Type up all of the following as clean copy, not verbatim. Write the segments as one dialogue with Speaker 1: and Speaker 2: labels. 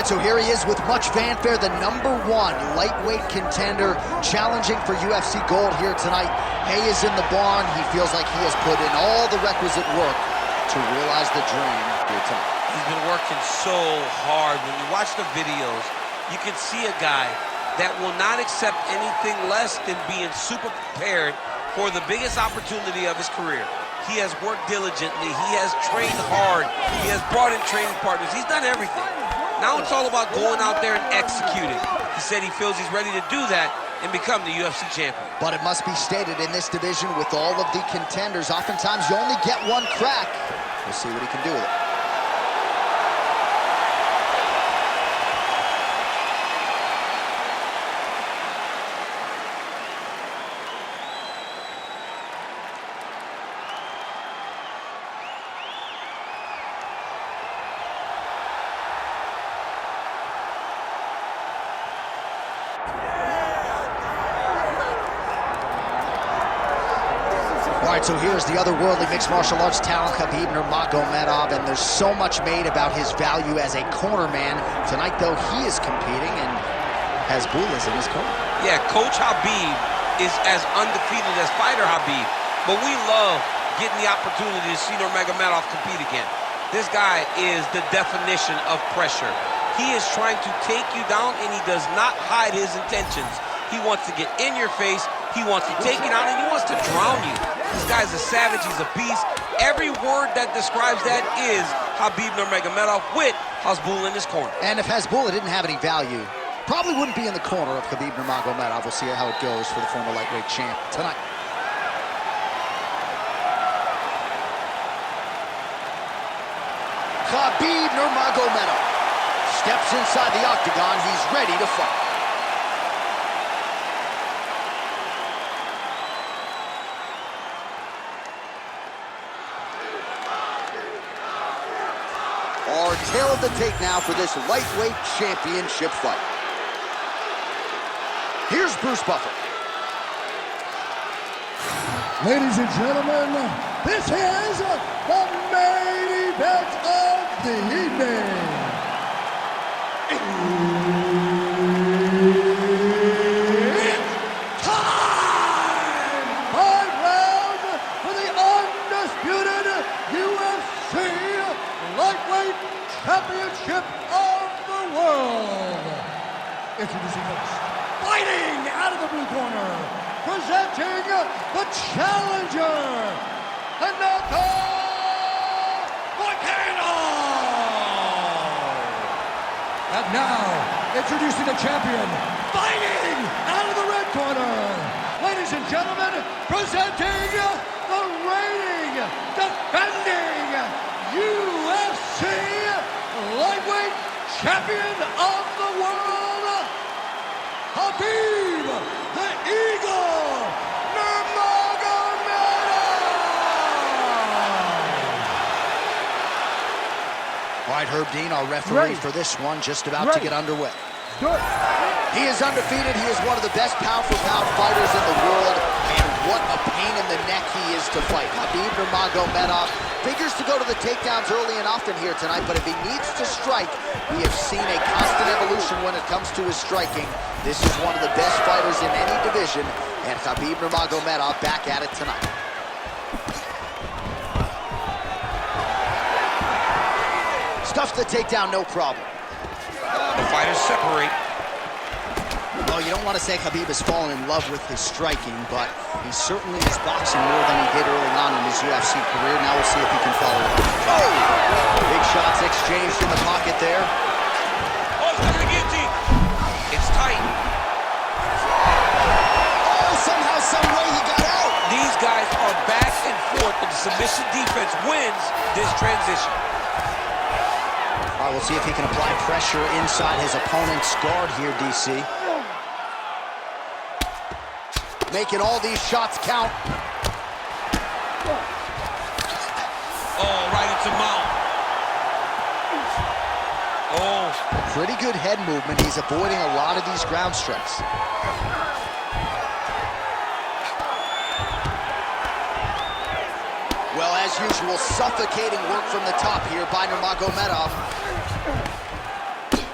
Speaker 1: right, so here he is with much fanfare, the #1 lightweight contender challenging for UFC gold here tonight. Hay is in the barn. He feels like he has put in all the requisite work to realize the dream here tonight.
Speaker 2: He's been working so hard. When you watch the videos, you can see a guy that will not accept anything less than being super prepared for the biggest opportunity of his career. He has worked diligently. He has trained hard. He has brought in training partners. He's done everything. Now it's all about going out there and executing. He said he feels he's ready to do that and become the UFC champion.
Speaker 1: But it must be stated, in this division with all of the contenders, oftentimes you only get one crack. We'll see what he can do with it. All right, so here's the otherworldly mixed martial arts talent, Khabib Nurmagomedov, and there's so much made about his value as a corner man. Tonight, though, he is competing and has Bulas in his corner.
Speaker 2: Yeah, Coach Khabib is as undefeated as fighter Khabib, but we love getting the opportunity to see Nurmagomedov compete again. This guy is the definition of pressure. He is trying to take you down, and he does not hide his intentions. He wants to get in your face, he wants to take you down, and he wants to drown you. This guy's a savage, he's a beast. Every word that describes that is Khabib Nurmagomedov with Hasbulla in his corner.
Speaker 1: And if Hasbulla didn't have any value, probably wouldn't be in the corner of Khabib Nurmagomedov. We'll see how it goes for the former lightweight champ tonight. Khabib Nurmagomedov steps inside the octagon. He's ready to fight. Our tail of the tape now for this lightweight championship fight. Here's Bruce Buffer.
Speaker 3: Ladies and gentlemen, this is the main event of the evening. It's time! 5 rounds for the undisputed UFC lightweight championship of the world. Introducing first, fighting out of the blue corner, presenting the challenger, Renato Moicano. And now, introducing the champion, fighting out of the red corner. Ladies and gentlemen, presenting the reigning, defending UFC lightweight champion of the world, Khabib the Eagle Nurmagomedov.
Speaker 1: All right, Herb Dean, our referee for this one, just about to get underway.
Speaker 3: Good.
Speaker 1: He is undefeated. He is one of the best pound-for-pound fighters in the world, and what a pain in the neck he is to fight. Khabib Nurmagomedov figures to go to the takedowns early and often here tonight, but if he needs to strike, we have seen a constant evolution when it comes to his striking. This is one of the best fighters in any division, and Khabib Nurmagomedov back at it tonight. Stuffs the takedown, no problem.
Speaker 2: The fighters separate.
Speaker 1: Well, you don't want to say Khabib has fallen in love with his striking, but he certainly is boxing more than he did early on in his UFC career. Now we'll see if he can follow it up. Oh! Big shots exchanged in the pocket there.
Speaker 2: Oh, it's going to the guillotine. It's tight.
Speaker 1: Oh, somehow, some way he got out.
Speaker 2: These guys are back and forth, but the submission defense wins this transition.
Speaker 1: All right, we'll see if he can apply pressure inside his opponent's guard here, DC. Making all these shots count.
Speaker 2: Oh, right into mount. Oh.
Speaker 1: Pretty good head movement. He's avoiding a lot of these ground strikes. Well, as usual, suffocating work from the top here by Nurmagomedov.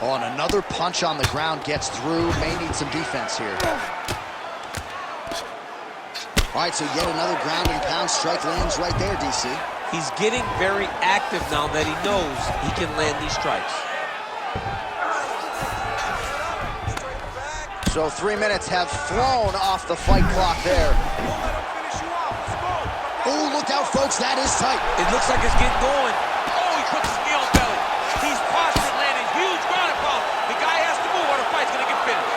Speaker 1: Oh, and another punch on the ground gets through. May need some defense here. All right, so yet another ground and pound strike lands right there, DC.
Speaker 2: He's getting very active now that he knows he can land these strikes.
Speaker 1: So 3 minutes have flown off the fight clock there. Oh, look out, folks, that is tight.
Speaker 2: It looks like it's getting going. Oh, he puts his knee on belly. He's postured, landing huge ground and pound. The guy has to move or the fight's gonna get finished.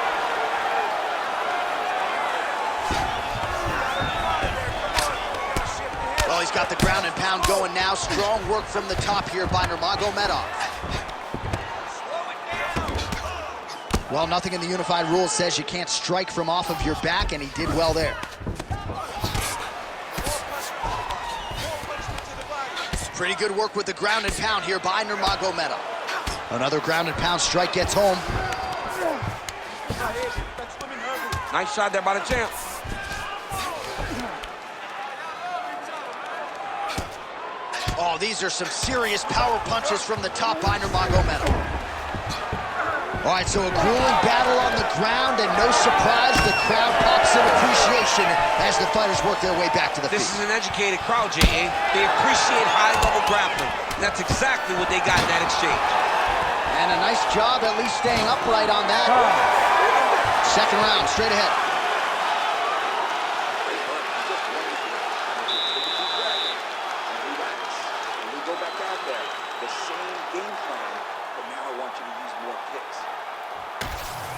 Speaker 1: Well, he's got the ground and pound going now. Strong work from the top here by Nurmagomedov. Well, nothing in the unified rules says you can't strike from off of your back, and he did well there. Pretty good work with the ground and pound here by Nurmagomedov. Another ground and pound strike gets home.
Speaker 2: Nice shot there by the champ.
Speaker 1: Oh, these are some serious power punches from the top by Nurmagomedov. All right, so a grueling battle on the ground, and no surprise, the crowd pops in appreciation as the fighters work their way back to the feet.
Speaker 2: This is an educated crowd, J.A. They appreciate high-level grappling. That's exactly what they got in that exchange.
Speaker 1: And a nice job at least staying upright on that. Second round, straight ahead.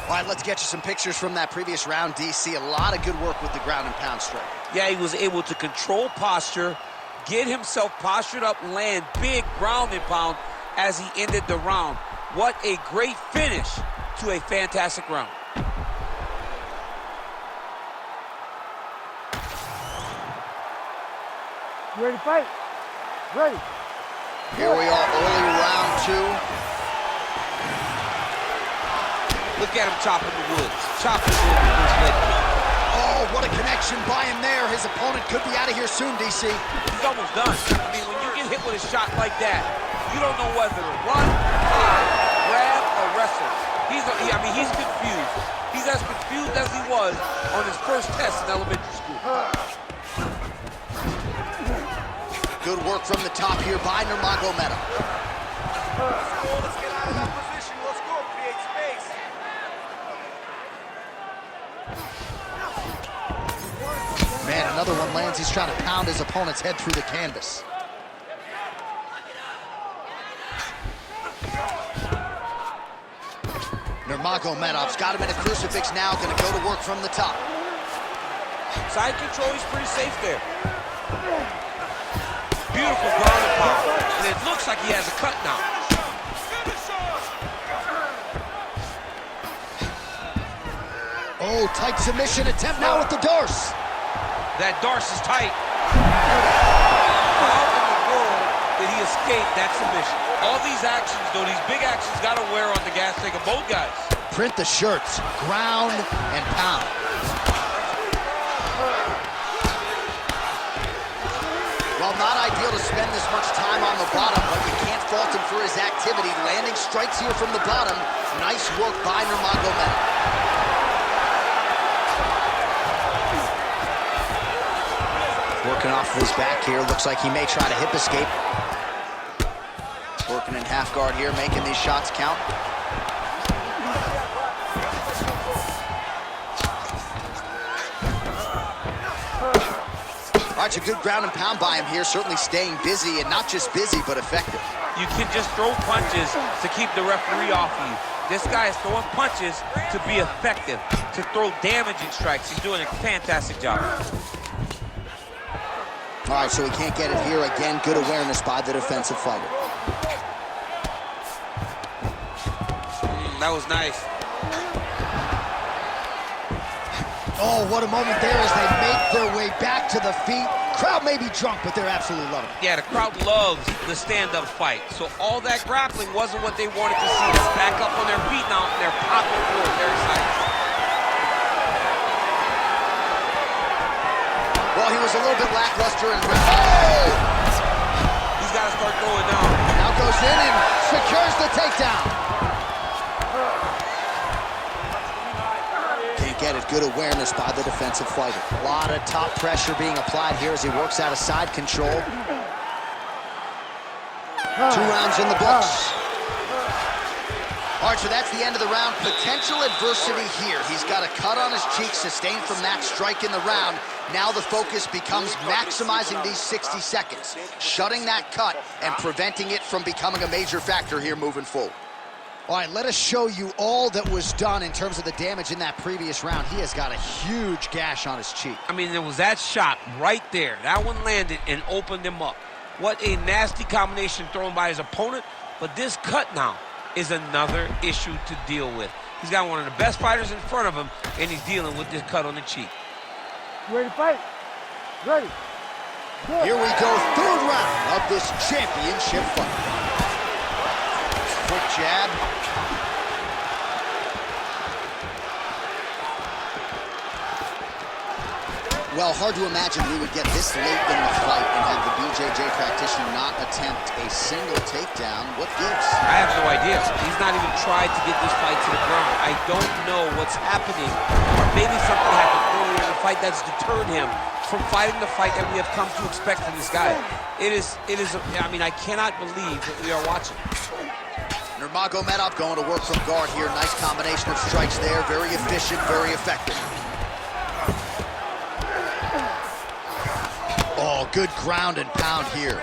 Speaker 1: All right, let's get you some pictures from that previous round, DC. A lot of good work with the ground and pound strike.
Speaker 2: Yeah, he was able to control posture, get himself postured up, land big ground and pound as he ended the round. What a great finish to a fantastic round.
Speaker 4: You ready to fight? Ready.
Speaker 1: Here we are, early round two.
Speaker 2: Look at him chopping the woods. Chopping the wood with his leg.
Speaker 1: Oh, what a connection by him there. His opponent could be out of here soon, DC.
Speaker 2: He's almost done. I mean, when you get hit with a shot like that, you don't know whether to run, hide, grab, or wrestle. I mean, he's confused. He's as confused as he was on his first test in elementary school.
Speaker 1: Good work from the top here by Nurmagomedov.
Speaker 5: Let's get out of that position. Let's go. Create space.
Speaker 1: Man, another one lands. He's trying to pound his opponent's head through the canvas. Nurmagomedov's got him in a crucifix now. Going to go to work from the top.
Speaker 2: Side control, he's pretty safe there. Beautiful ground and pound. And it looks like he has a cut now.
Speaker 1: Oh, tight submission attempt now with the Darce.
Speaker 2: That Darce is tight. How in the world did he escape that submission? All these actions, though, these big actions got to wear on the gas tank of both guys.
Speaker 1: Print the shirts, ground and pound. Well, not ideal to spend this much time on the bottom, but you can't fault him for his activity. Landing strikes here from the bottom. Nice work by Nurmagomedov. Working off of his back here. Looks like he may try to hip escape. Working in half guard here, making these shots count. All right, a good ground and pound by him here, certainly staying busy, and not just busy, but effective.
Speaker 2: You can just throw punches to keep the referee off of you. This guy is throwing punches to be effective, to throw damaging strikes. He's doing a fantastic job.
Speaker 1: All right, so he can't get it here. Again, good awareness by the defensive fighter.
Speaker 2: That was nice.
Speaker 1: Oh, what a moment there as they make their way back to the feet. Crowd may be drunk, but they're absolutely loving it.
Speaker 2: Yeah, the crowd loves the stand-up fight. So all that grappling wasn't what they wanted to see. They're back up on their feet now, and they're popping forward. They're excited.
Speaker 1: Well, he was a little bit lackluster. Oh!
Speaker 2: He's got to start throwing now.
Speaker 1: Now goes in and secures the takedown. highlighted good awareness by the defensive fighter. A lot of top pressure being applied here as he works out of side control. 2 rounds in the books. All right, so that's the end of the round. Potential adversity here. He's got a cut on his cheek sustained from that strike in the round. Now the focus becomes maximizing these 60 seconds, shutting that cut and preventing it from becoming a major factor here moving forward. All right, let us show you all that was done in terms of the damage in that previous round. He has got a huge gash on his cheek.
Speaker 2: I mean, there was that shot right there. That one landed and opened him up. What a nasty combination thrown by his opponent. But this cut now is another issue to deal with. He's got one of the best fighters in front of him, and he's dealing with this cut on the cheek.
Speaker 4: You ready to fight? Ready. Good.
Speaker 1: Here we go, 3rd round of this championship fight. Quick jab. Well, hard to imagine we would get this late in the fight and have the BJJ practitioner not attempt a single takedown. What gives?
Speaker 2: I have no idea. He's not even tried to get this fight to the ground. I don't know what's happening. Or maybe something happened earlier in the fight that's deterred him from fighting the fight that we have come to expect from this guy. It is, I mean, I cannot believe what we are watching.
Speaker 1: Nurmagomedov going to work from guard here. Nice combination of strikes there. Very efficient, very effective. Oh, good ground and pound here.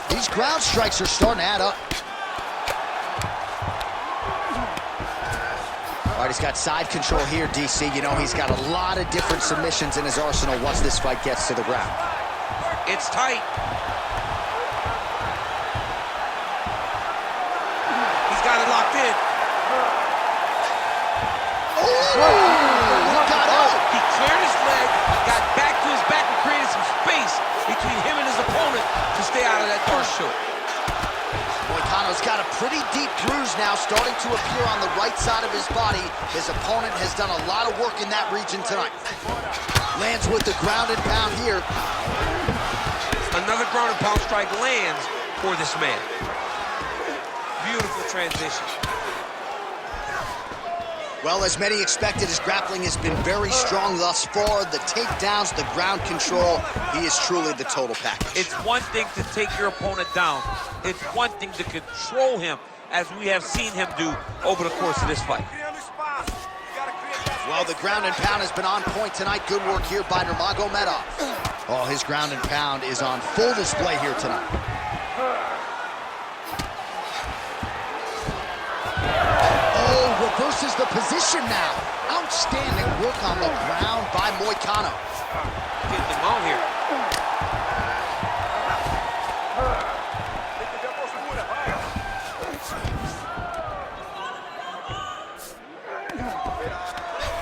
Speaker 1: These ground strikes are starting to add up. All right, he's got side control here, DC. You know, he's got a lot of different submissions in his arsenal once this fight gets to the ground.
Speaker 2: It's tight. He's got it locked in.
Speaker 1: Oh, got out.
Speaker 2: He cleared his leg, got back to his back and created some space between him and his opponent to stay out of that door shoot.
Speaker 1: Moicano's got a pretty deep bruise now starting to appear on the right side of his body. His opponent has done a lot of work in that region tonight. Lands with the ground and pound here.
Speaker 2: Another ground and pound strike lands for this man. Beautiful transition.
Speaker 1: Well, as many expected, his grappling has been very strong thus far. The takedowns, the ground control, he is truly the total package.
Speaker 2: It's one thing to take your opponent down. It's one thing to control him, as we have seen him do over the course of this fight.
Speaker 1: Well, the ground and pound has been on point tonight. Good work here by Nurmagomedov. Oh, his ground and pound is on full display here tonight. Reverses the position now. Outstanding work on the ground by Moicano.
Speaker 2: Getting them out here.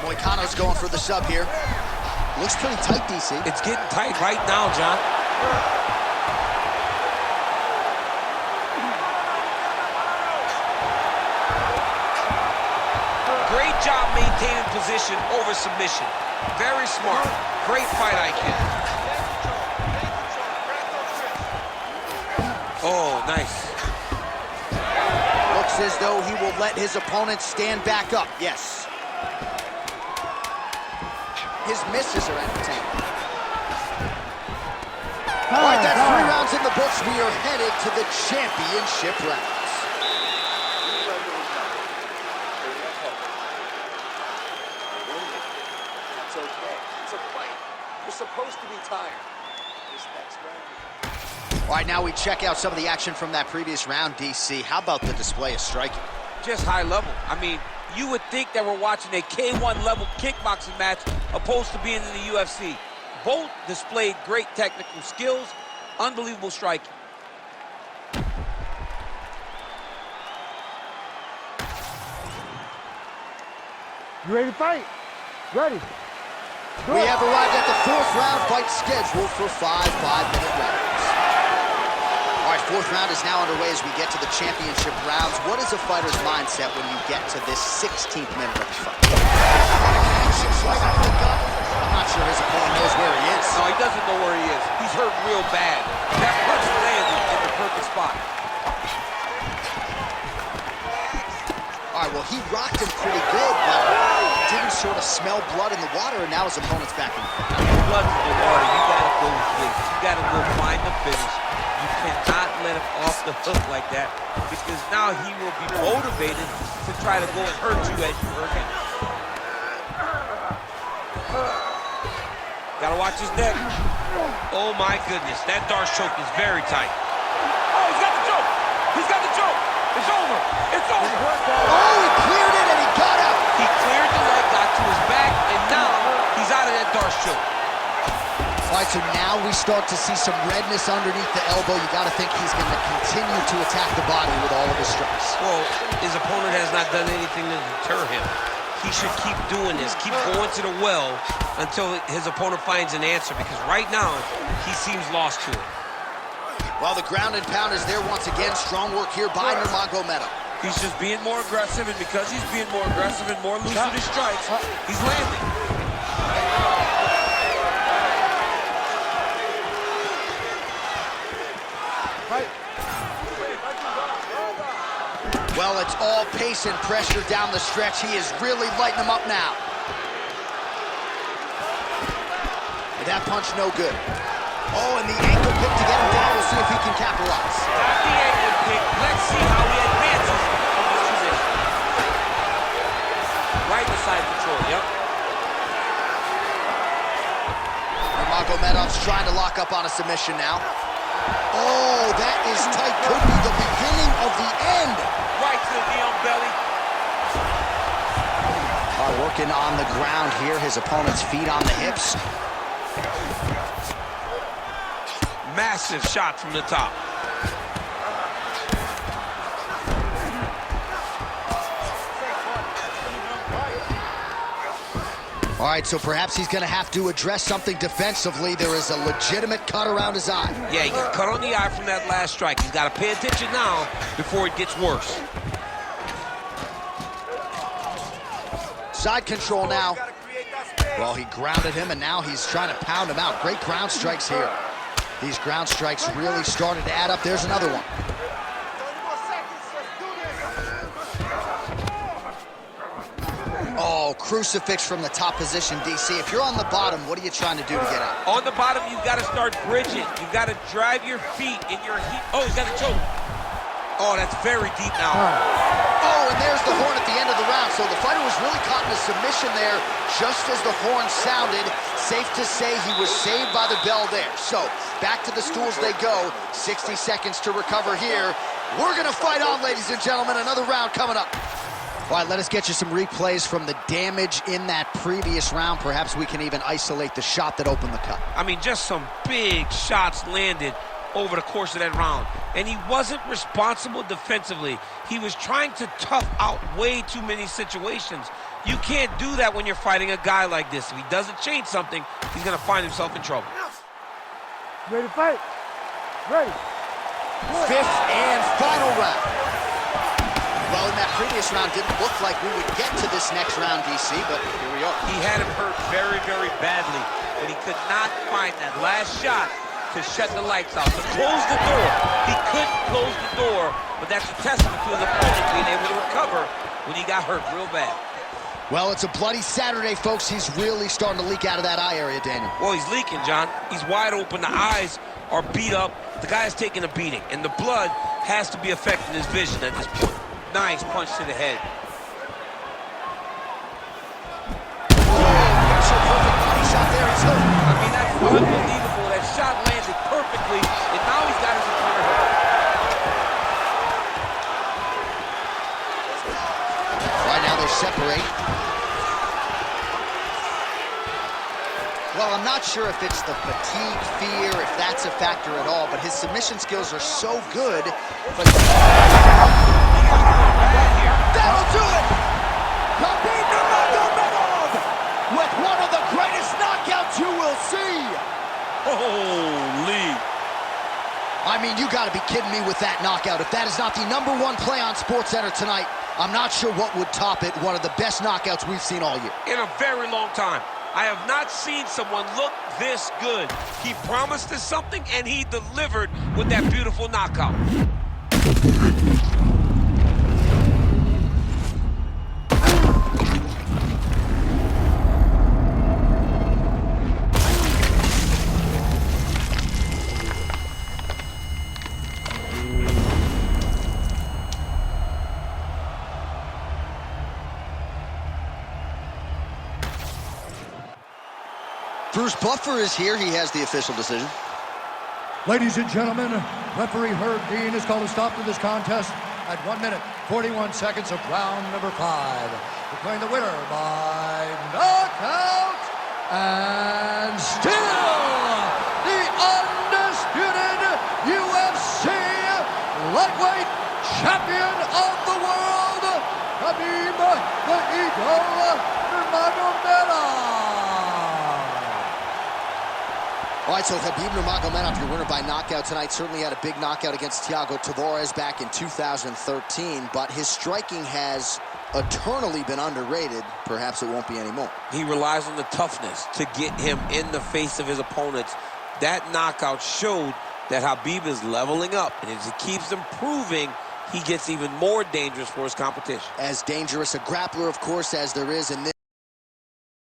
Speaker 1: Moicano's going for the sub here. Looks pretty tight, DC.
Speaker 2: It's getting tight right now, John. Great job maintaining position over submission. Very smart. Great fight IQ. Oh, nice.
Speaker 1: Looks as though he will let his opponent stand back up. Yes. His misses are entertaining. All right, that's 3 rounds in the books. We are headed to the championship rounds.
Speaker 5: Supposed to be tired. This next round.
Speaker 1: All right, now we check out some of the action from that previous round, DC. How about the display of striking?
Speaker 2: Just high level. I mean, you would think that we're watching a K1 level kickboxing match opposed to being in the UFC. Both displayed great technical skills, unbelievable striking.
Speaker 4: You ready to fight? Ready.
Speaker 1: We have arrived at the 4th round fight scheduled for 5 5-minute rounds. All right, 4th round is now underway as we get to the championship rounds. What is a fighter's mindset when you get to this 16th minute of the fight? I'm not sure his opponent knows where he is.
Speaker 2: No, he doesn't know where he is. He's hurt real bad. That punch landed in the perfect spot.
Speaker 1: All right, well, he rocked him pretty good, but didn't sort of smell blood in the water, and now his opponent's back in.
Speaker 2: Blood in the water, you gotta go wait. You gotta go find the finish. You cannot let him off the hook like that, because now he will be motivated to try to go and hurt you as you hurt him. Gotta watch his neck. Oh my goodness, that Darce choke is very tight.
Speaker 5: Oh, he's got the choke. He's got the choke. It's over. It's over.
Speaker 1: Oh, he cleared it and he got out.
Speaker 2: He cleared the leg, got to his back, and now he's out of that Darce choke.
Speaker 1: All right, so now we start to see some redness underneath the elbow. You got to think he's going to continue to attack the body with all of his strikes.
Speaker 2: Well, his opponent has not done anything to deter him. He should keep doing this, keep going to the well until his opponent finds an answer, because right now, he seems lost to it.
Speaker 1: Well, the ground and pound is there once again. Strong work here by Nurmagomedov.
Speaker 2: He's just being more aggressive, and because he's being more aggressive and more loose with his strikes, he's landing.
Speaker 1: Well, it's all pace and pressure down the stretch. He is really lighting them up now. And that punch no good. Oh, and the ankle kick to get him down. We'll see if he can capitalize.
Speaker 2: Got the ankle kick. Let's see how he advances from this position. Right beside control, yep.
Speaker 1: Nurmagomedov's trying to lock up on a submission now. Oh, that is tight. Could be the beginning of the end.
Speaker 2: Right to the knee on belly.
Speaker 1: Working on the ground here. His opponent's feet on the hips.
Speaker 2: Massive shot from the top.
Speaker 1: All right, so perhaps he's going to have to address something defensively. There is a legitimate cut around his eye.
Speaker 2: Yeah, he got cut on the eye from that last strike. He's got to pay attention now before it gets worse.
Speaker 1: Side control now. Well, he grounded him, and now he's trying to pound him out. Great ground strikes here. These ground strikes really started to add up. There's another one. Oh, crucifix from the top position, DC. If you're on the bottom, what are you trying to do to get out?
Speaker 2: On the bottom, you've got to start bridging. You've got to drive your feet in your heat. Oh, he's got a choke. Oh, that's very deep now.
Speaker 1: Oh, and there's the horn at the end of the round. So the fighter was really caught in a submission there just as the horn sounded. Safe to say he was saved by the bell there. So back to the stools they go. 60 seconds to recover here. We're going to fight on, ladies and gentlemen. Another round coming up. All right, let us get you some replays from the damage in that previous round. Perhaps we can even isolate the shot that opened the cut.
Speaker 2: I mean, just some big shots landed over the course of that round. And he wasn't responsible defensively. He was trying to tough out way too many situations. You can't do that when you're fighting a guy like this. If he doesn't change something, he's going to find himself in trouble.
Speaker 4: Ready to fight? Ready.
Speaker 1: Fifth and final round. Well, in that previous round, didn't look like we would get to this next round, DC, but here we are.
Speaker 2: He had him hurt very, very badly, but he could not find that last shot to shut the lights out, to close the door. He couldn't close the door, but that's a testament to his opponent being able to recover when he got hurt real bad.
Speaker 1: Well, it's a bloody Saturday, folks. He's really starting to leak out of that eye area, Daniel.
Speaker 2: Well, he's leaking, John. He's wide open. The eyes are beat up. The guy's taking a beating, and the blood has to be affecting his vision at this point. Nice punch to the head.
Speaker 1: Picture perfect body shot there. He's hurt.
Speaker 2: I mean, that's unbelievable. That shot landed perfectly, and now he's got his opponent hurt.
Speaker 1: Right now they separate. Well, I'm not sure if it's the fatigue, fear, if that's a factor at all, but his submission skills are so good. But that'll do it! Khabib Nurmagomedov with one of the greatest knockouts you will see!
Speaker 2: Holy!
Speaker 1: I mean, you gotta be kidding me with that knockout. If that is not the #1 play on SportsCenter tonight, I'm not sure what would top it. One of the best knockouts we've seen all year.
Speaker 2: In a very long time. I have not seen someone look this good. He promised us something, and he delivered with that beautiful knockout.
Speaker 1: Bruce Buffer is here. He has the official decision.
Speaker 3: Ladies and gentlemen, referee Herb Dean has called a stop to this contest at 1 minute, 41 seconds of round number 5. Declaring the winner by knockout and still the undisputed UFC lightweight champion of the world, Khabib the Eagle Nurmagomedov.
Speaker 1: All right, so Khabib Nurmagomedov, your winner by knockout tonight, certainly had a big knockout against Thiago Tavares back in 2013, but his striking has eternally been underrated. Perhaps it won't be anymore.
Speaker 2: He relies on the toughness to get him in the face of his opponents. That knockout showed that Khabib is leveling up, and as he keeps improving, he gets even more dangerous for his competition.
Speaker 1: As dangerous a grappler, of course, as there is in this